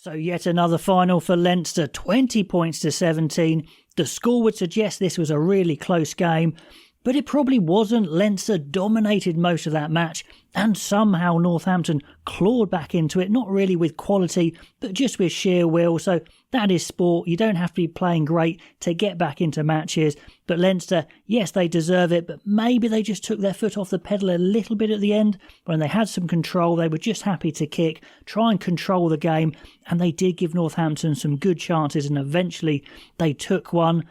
So yet another final for Leinster, 20 points to 17. The score would suggest this was a really close game, but it probably wasn't. Leinster dominated most of that match, and somehow Northampton clawed back into it, not really with quality, but just with sheer will. So that is sport. You don't have to be playing great to get back into matches. But Leinster, yes, they deserve it, but maybe they just took their foot off the pedal a little bit at the end. When they had some control, they were just happy to kick, try and control the game, and they did give Northampton some good chances, and eventually they took one.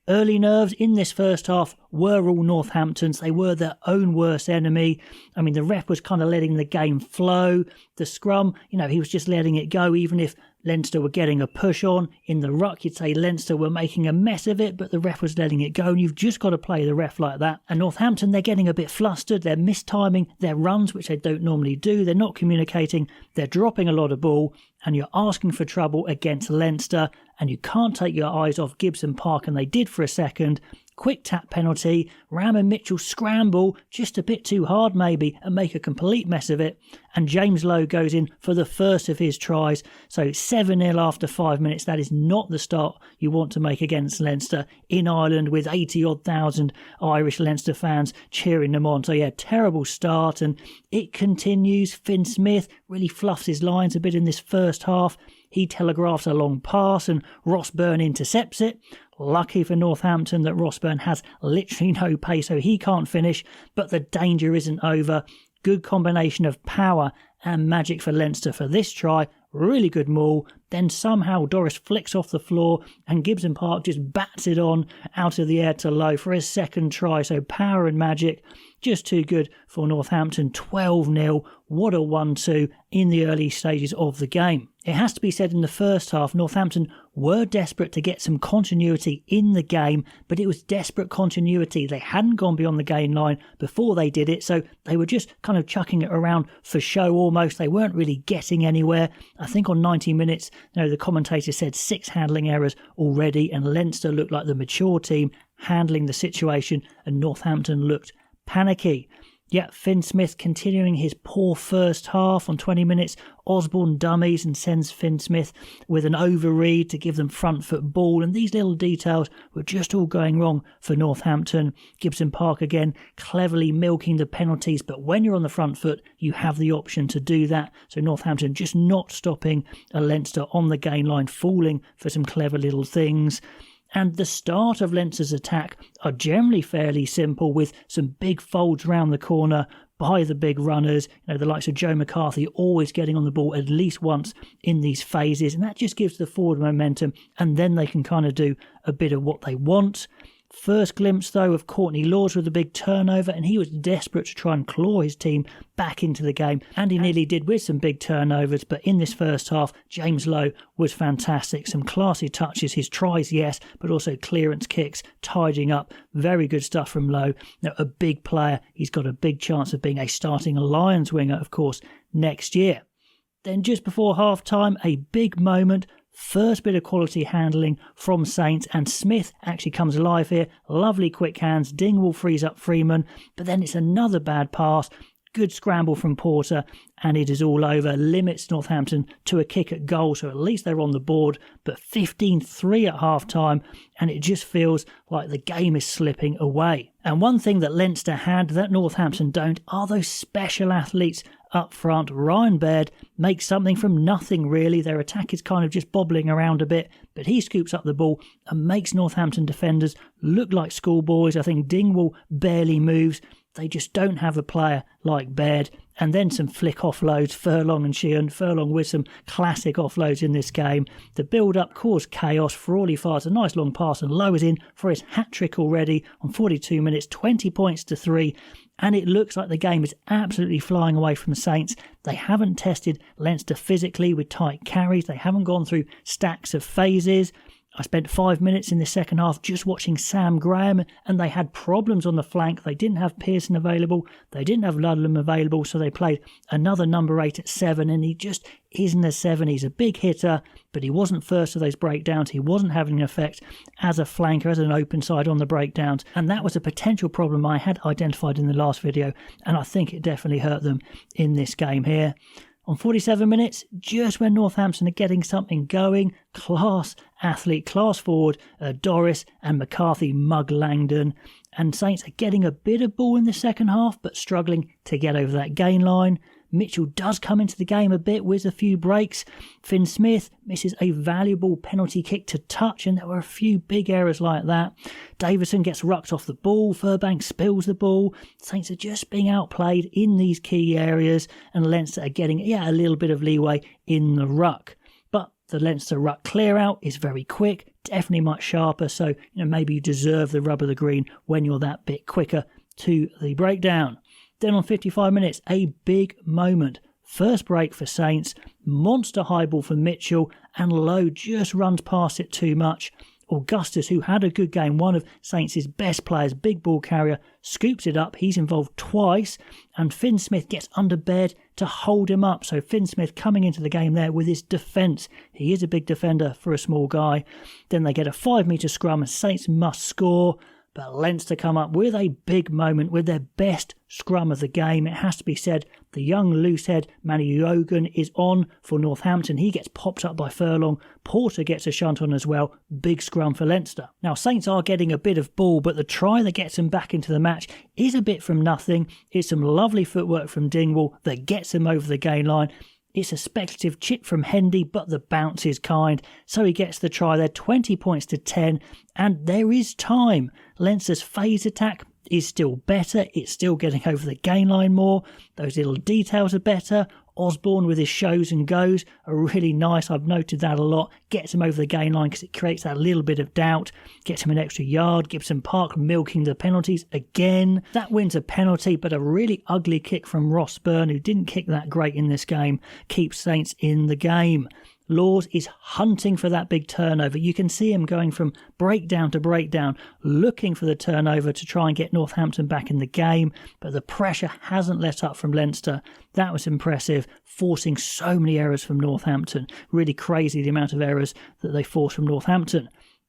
Early nerves in this first half were all Northampton's. They were their own worst enemy. I mean, the ref was kind of letting the game flow. The scrum, he was just letting it go, even if Leinster were getting a push on. In the ruck, you'd say Leinster were making a mess of it, but the ref was letting it go, and you've just got to play the ref like that. And Northampton, they're getting a bit flustered. They're mistiming their runs, which they don't normally do. They're not communicating. They're dropping a lot of ball, and you're asking for trouble against Leinster, and you can't take your eyes off Gibson Park, and they did for a second. Quick tap penalty, Ram and Mitchell scramble just a bit too hard maybe and make a complete mess of it, and James Lowe goes in for the first of his tries. So 7-0 after 5 minutes. That is not the start you want to make against Leinster in Ireland with 80-odd thousand Irish Leinster fans cheering them on. So yeah, terrible start, and it continues. Finn Smith really fluffs his lines a bit in this first half. He telegraphs a long pass and Ross Byrne intercepts it. Lucky for Northampton that Ross Byrne has literally no pace, so he can't finish, but the danger isn't over. Good combination of power and magic for Leinster for this try. Really good maul. Then somehow Doris flicks off the floor and Gibson Park just bats it on out of the air to Lowe for his second try. So power and magic, just too good for Northampton. 12-0. What a 1-2 in the early stages of the game. It has to be said in the first half, Northampton were desperate to get some continuity in the game, but it was desperate continuity. They hadn't gone beyond the gain line before they did it, so they were just kind of chucking it around for show almost. They weren't really getting anywhere. I think on 90 minutes, the commentator said 6 handling errors already, and Leinster looked like the mature team handling the situation, and Northampton looked panicky. Yeah, Finn Smith continuing his poor first half. On 20 minutes, Osborne dummies and sends Finn Smith with an overread to give them front foot ball, and these little details were just all going wrong for Northampton. Gibson Park again cleverly milking the penalties, but when you're on the front foot you have the option to do that. So Northampton just not stopping a Leinster on the gain line, falling for some clever little things. And the start of Leinster's attack are generally fairly simple, with some big folds round the corner by the big runners. The likes of Joe McCarthy always getting on the ball at least once in these phases, and that just gives the forward momentum, and then they can kind of do a bit of what they want. First glimpse, though, of Courtney Lawes with a big turnover, and he was desperate to try and claw his team back into the game, and he nearly did with some big turnovers. But in this first half, James Lowe was fantastic. Some classy touches, his tries, yes, but also clearance kicks, tidying up. Very good stuff from Lowe. Now, a big player. He's got a big chance of being a starting Lions winger, of course, next year. Then just before half-time, a big moment. First bit of quality handling from Saints, and Smith actually comes alive here. Lovely quick hands. Dingwall frees up Freeman, but then it's another bad pass. Good scramble from Porter, and it is all over. Limits Northampton to a kick at goal, so at least they're on the board. But 15-3 at half-time, and it just feels like the game is slipping away. And one thing that Leinster had that Northampton don't are those special athletes up front. Ryan Baird makes something from nothing, really. Their attack is kind of just bobbling around a bit, but he scoops up the ball and makes Northampton defenders look like schoolboys. I think Dingwall barely moves. They just don't have a player like Baird. And then some flick offloads, Furlong and Sheehan. Furlong with some classic offloads in this game. The build-up caused chaos. Frawley fires a nice long pass and Lowe is in for his hat-trick already on 42 minutes, 20 points to 3. And it looks like the game is absolutely flying away from Saints. They haven't tested Leinster physically with tight carries. They haven't gone through stacks of phases. I spent 5 minutes in the second half just watching Sam Graham, and they had problems on the flank. They didn't have Pearson available. They didn't have Ludlam available, so they played another number 8 at 7, and he just isn't a 7. He's a big hitter, but he wasn't first to those breakdowns. He wasn't having an effect as a flanker, as an open side on the breakdowns, and that was a potential problem I had identified in the last video, and I think it definitely hurt them in this game here. On 47 minutes, just when Northampton are getting something going, class athlete, class forward, Doris and McCarthy mug Langdon. And Saints are getting a bit of ball in the second half, but struggling to get over that gain line. Mitchell does come into the game a bit with a few breaks. Finn Smith misses a valuable penalty kick to touch, and there were a few big errors like that. Davison gets rucked off the ball. Furbank spills the ball. Saints are just being outplayed in these key areas, and Leinster are getting a little bit of leeway in the ruck. But the Leinster ruck clear out is very quick, definitely much sharper, so maybe you deserve the rub of the green when you're that bit quicker to the breakdown. Then on 55 minutes, a big moment. First break for Saints, monster high ball for Mitchell, and Lowe just runs past it too much. Augustus, who had a good game, one of Saints' best players, big ball carrier, scoops it up. He's involved twice, and Finn Smith gets under bed to hold him up. So Finn Smith coming into the game there with his defence. He is a big defender for a small guy. Then they get a 5-metre scrum, and Saints must score. But Leinster come up with a big moment with their best scrum of the game. It has to be said, the young loosehead Manny Yogan is on for Northampton. He gets popped up by Furlong. Porter gets a shunt on as well. Big scrum for Leinster. Now, Saints are getting a bit of ball, but the try that gets them back into the match is a bit from nothing. It's some lovely footwork from Dingwall that gets him over the gain line. It's a speculative chip from Hendy, but the bounce is kind. So he gets the try there, 20 points to 10. And there is time. Leinster's phase attack is still better. It's still getting over the gain line more. Those little details are better. Osborne with his shows and goes are really nice. I've noted that a lot. Gets him over the gain line because it creates that little bit of doubt. Gets him an extra yard. Gibson Park milking the penalties again. That wins a penalty, but a really ugly kick from Ross Byrne, who didn't kick that great in this game, keeps Saints in the game. Laws is hunting for that big turnover. You can see him going from breakdown to breakdown, looking for the turnover to try and get Northampton back in the game, but the pressure hasn't let up from Leinster. That was impressive, forcing so many errors from Northampton. Really crazy the amount of errors that they forced from Northampton.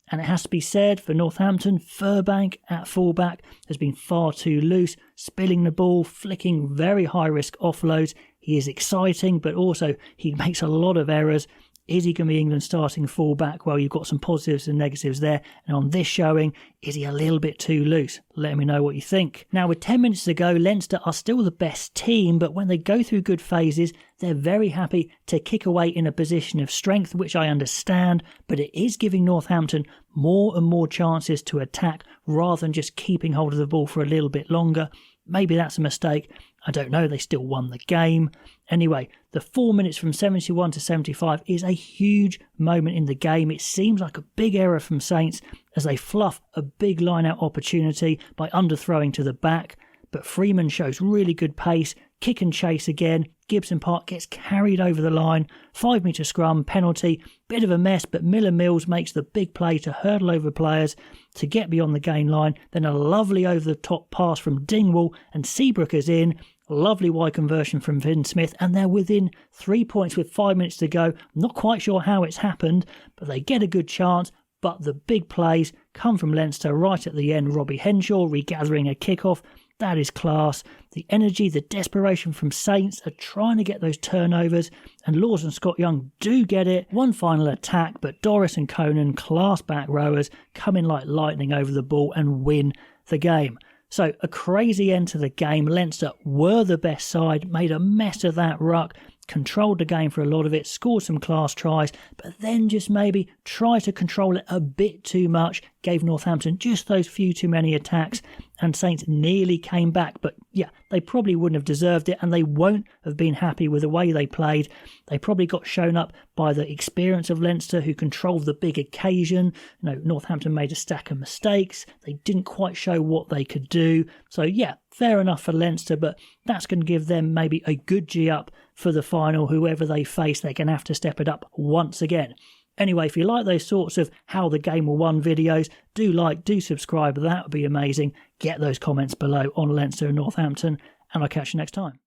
And it has to be said, for Northampton, Furbank at fullback has been far too loose, spilling the ball, flicking very high-risk offloads. He is exciting, but also he makes a lot of errors. Is he going to be England's starting fullback? Well, you've got some positives and negatives there. And on this showing, is he a little bit too loose? Let me know what you think. Now, with 10 minutes to go, Leinster are still the best team, but when they go through good phases, they're very happy to kick away in a position of strength, which I understand, but it is giving Northampton more and more chances to attack rather than just keeping hold of the ball for a little bit longer. Maybe that's a mistake. I don't know, they still won the game. Anyway, the 4 minutes from 71 to 75 is a huge moment in the game. It seems like a big error from Saints as they fluff a big line-out opportunity by underthrowing to the back. But Freeman shows really good pace, kick and chase again. Gibson Park gets carried over the line. 5-metre scrum, penalty, bit of a mess, but Miller-Mills makes the big play to hurdle over players to get beyond the gain line. Then a lovely over-the-top pass from Dingwall, and Seabrook is in. Lovely wide conversion from Finn Smith, and they're within 3 points with 5 minutes to go. Not quite sure how it's happened, but they get a good chance. But the big plays come from Leinster right at the end. Robbie Henshaw regathering a kickoff. That is class. The energy, the desperation from Saints are trying to get those turnovers, and Laws and Scott Young do get it. One final attack, but Doris and Conan, class back rowers, come in like lightning over the ball and win the game. So a crazy end to the game. Leinster were the best side, made a mess of that ruck, controlled the game for a lot of it, scored some class tries, but then just maybe tried to control it a bit too much, gave Northampton just those few too many attacks, and Saints nearly came back. But yeah, they probably wouldn't have deserved it, and they won't have been happy with the way they played. They probably got shown up by the experience of Leinster, who controlled the big occasion. Northampton made a stack of mistakes. They didn't quite show what they could do. So yeah, fair enough for Leinster, but that's going to give them maybe a good G up for the final. Whoever they face, they're going to have to step it up once again. Anyway, if you like those sorts of how the game were won videos, do subscribe. That would be amazing. Get those comments below on Leinster and Northampton, and I'll catch you next time.